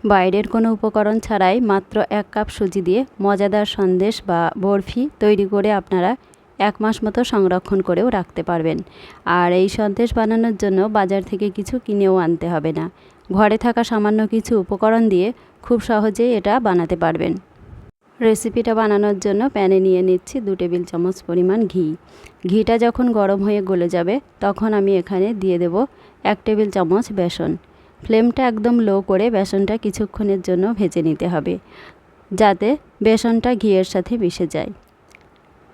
বাইরের কোনো উপকরণ ছাড়াই মাত্র 1 কাপ সুজি দিয়ে মজাদার সন্দেশ বা বরফি তৈরি করে আপনারা 1 মাস মতো সংরক্ষণ করেও রাখতে পারবেন। আর এই সন্দেশ বানানোর জন্য বাজার থেকে কিছু কিনেও আনতে হবে না। ঘরে থাকা সামান্য কিছু উপকরণ দিয়ে খুব সহজেই এটা বানাতে পারবেন। রেসিপিটা বানানোর জন্য প্যানে নিয়ে নিচ্ছি 2 টেবিল চামচ পরিমাণ ঘি। ঘিটা যখন গরম হয়ে গলে যাবে তখন আমি এখানে দিয়ে দেব 1 টেবিল চামচ বেসন। ফ্লেমটা একদম লো করে বেসনটা কিছুক্ষণের জন্য ভেজে নিতে হবে, যাতে বেসনটা ঘিয়ের সাথে মিশে যায়।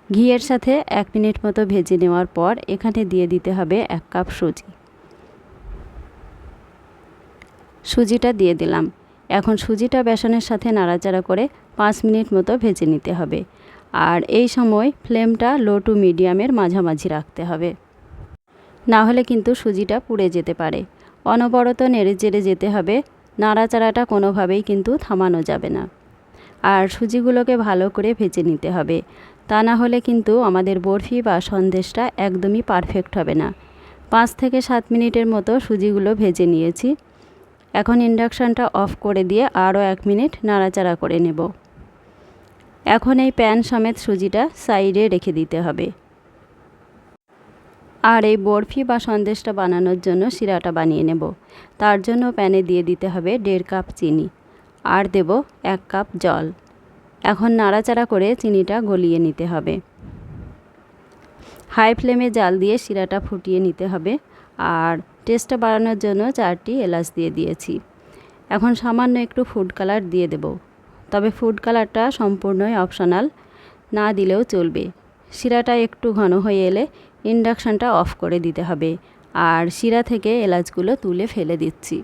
ঘিয়ের সাথে 1 মিনিট মতো ভেজে নেওয়ার পর এখানে দিয়ে দিতে হবে 1 কাপ সুজি। সুজিটা দিয়ে দিলাম। এখন সুজিটা বেসনের সাথে নাড়াচাড়া করে 5 মিনিট মতো ভেজে নিতে হবে। আর এই সময় ফ্লেমটা লো টু মিডিয়ামের মাঝামাঝি রাখতে হবে, না হলে কিন্তু সুজিটা পুড়ে যেতে পারে। অনবরত নেড়ে চেড়ে যেতে হবে, নাড়াচাড়াটা কোনোভাবেই কিন্তু থামানো যাবে না। আর সুজিগুলোকে ভালো করে ভেজে নিতে হবে, তা না হলে কিন্তু আমাদের বরফি বা সন্দেশটা একদমই পারফেক্ট হবে না। 5 থেকে 7 মিনিটের মতো সুজিগুলো ভেজে নিয়েছি। এখন ইন্ডাকশানটা অফ করে দিয়ে আরও 1 মিনিট নাড়াচাড়া করে নেব। এখন এই প্যান সমেত সুজিটা সাইডে রেখে দিতে হবে। আর এই বরফি বা সন্দেশটা বানানোর জন্য শিরাটা বানিয়ে নেব। তার জন্য প্যানে দিয়ে দিতে হবে 1.5 কাপ চিনি আর দেব 1 কাপ জল। এখন নাড়াচাড়া করে চিনিটা গলিয়ে নিতে হবে। হাই ফ্লেমে জাল দিয়ে শিরাটা ফুটিয়ে নিতে হবে। আর টেস্টটা বাড়ানোর জন্য 4টি এলাচ দিয়ে দিয়েছি। এখন সামান্য একটু ফুড কালার দিয়ে দেব, তবে ফুড কালারটা সম্পূর্ণই অপশনাল, না দিলেও চলবে। শিরাটা একটু ঘন হয়ে এলে ইন্ডাকশানটা অফ করে দিতে হবে। আর শিরা থেকে এলাচগুলো তুলে ফেলে দিচ্ছি।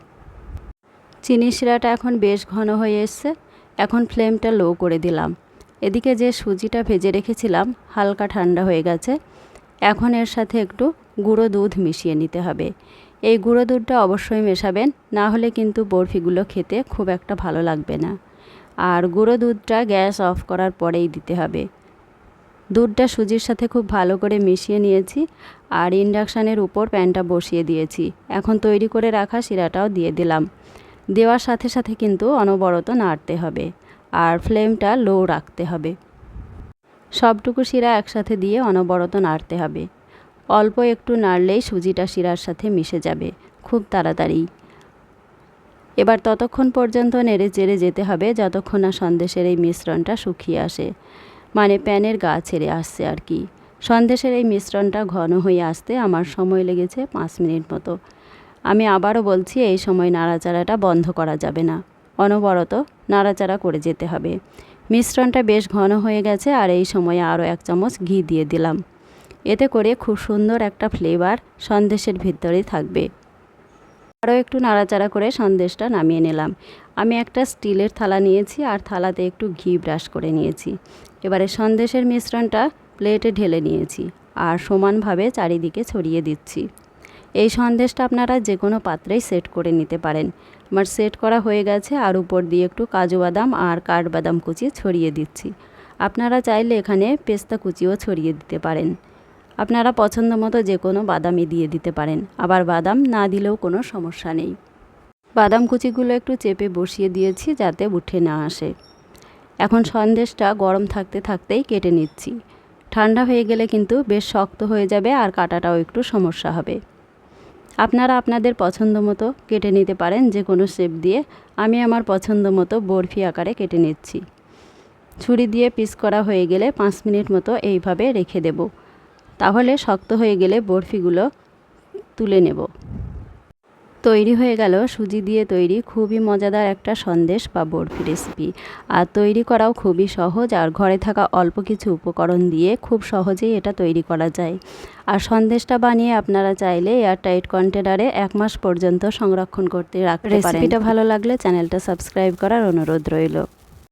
চিনি শিরাটা এখন বেশ ঘন হয়ে এসছে। এখন ফ্লেমটা লো করে দিলাম। এদিকে যে সুজিটা ভেজে রেখেছিলাম হালকা ঠান্ডা হয়ে গেছে। এখন এর সাথে একটু গুঁড়ো দুধ মিশিয়ে নিতে হবে। এই গুঁড়ো দুধটা অবশ্যই মেশাবেন, না হলে কিন্তু বরফিগুলো খেতে খুব একটা ভালো লাগবে না। আর গুঁড়ো দুধটা গ্যাস অফ করার পরেই দিতে হবে। দুধটা সুজির সাথে খুব ভালো করে মিশিয়ে নিয়েছি আর ইন্ডাকশানের উপর প্যানটা বসিয়ে দিয়েছি। এখন তৈরি করে রাখা শিরাটাও দিয়ে দিলাম। দেওয়ার সাথে সাথে কিন্তু অনবরত নাড়তে হবে আর ফ্লেমটা লো রাখতে হবে। সবটুকু শিরা একসাথে দিয়ে অনবরত নাড়তে হবে। অল্প একটু নাড়লেই সুজিটা শিরার সাথে মিশে যাবে খুব তাড়াতাড়ি। এবার ততক্ষণ পর্যন্ত নেড়ে চেড়ে যেতে হবে যতক্ষণ না সন্দেশের এই মিশ্রণটা শুকিয়ে আসে, মানে প্যানের গা ছেড়ে আসছে আর কি। সন্দেশের এই মিশ্রণটা ঘন হয়ে আসতে আমার সময় লেগেছে 5 মিনিট মতো। আমি আবারও বলছি, এই সময় নাড়াচাড়াটা বন্ধ করা যাবে না, অনবরত নাড়াচাড়া করে যেতে হবে। মিশ্রণটা বেশ ঘন হয়ে গেছে আর এই সময়ে আরও 1 চামচ ঘি দিয়ে দিলাম। এতে করে খুব সুন্দর একটা ফ্লেভার সন্দেশের ভিতরে থাকবে। আরও একটু নাড়াচাড়া করে সন্দেশটা নামিয়ে নিলাম। আমি একটা স্টিলের থালা নিয়েছি আর থালাতে একটু ঘি ব্রাশ করে নিয়েছি। এবারে সন্দেশের মিশ্রণটা প্লেটে ঢেলে নিয়েছি আর সমানভাবে চারিদিকে ছড়িয়ে দিচ্ছি। এই সন্দেশটা আপনারা যে কোনো পাত্রেই সেট করে নিতে পারেন। আমার সেট করা হয়ে গেছে আর উপর দিয়ে একটু কাজু বাদাম আর কাঠবাদাম কুচি ছড়িয়ে দিচ্ছি। আপনারা চাইলে এখানে পেস্তা কুচিও ছড়িয়ে দিতে পারেন। আপনারা পছন্দ মতো যে কোনো বাদামই দিয়ে দিতে পারেন, আবার বাদাম না দিলেও কোনো সমস্যা নেই। বাদাম কুচিগুলো একটু চেপে বসিয়ে দিয়েছি যাতে উঠে না আসে। এখন সন্দেশটা গরম থাকতে থাকতেই কেটে নিচ্ছি। ঠান্ডা হয়ে গেলে কিন্তু বেশ শক্ত হয়ে যাবে আর কাটাটাও একটু সমস্যা হবে। আপনারা আপনাদের পছন্দ মতো কেটে নিতে পারেন যে কোনো শেপ দিয়ে। আমি আমার পছন্দ মতো বরফি আকারে কেটে নিচ্ছি। ছুরি দিয়ে পিস করা হয়ে গেলে 5 মিনিট মতো এইভাবে রেখে দেব। তাহলে শক্ত হয়ে গেলে বরফিগুলো তুলে নেব। তৈরি হয়ে গেল সুজি দিয়ে তৈরি খুবই মজাদার একটা সন্দেশ বা বরফি রেসিপি। আর তৈরি করাও খুবই সহজ আর ঘরে থাকা অল্প কিছু উপকরণ দিয়ে খুব সহজেই এটা তৈরি করা যায়। আর সন্দেশটা বানিয়ে আপনারা চাইলে এয়ারটাইট কন্টেনারে 1 মাস পর্যন্ত সংরক্ষণ করতে রাখতে পারেন। রেসিপিটা ভালো লাগলে চ্যানেলটা সাবস্ক্রাইব করার অনুরোধ রইল।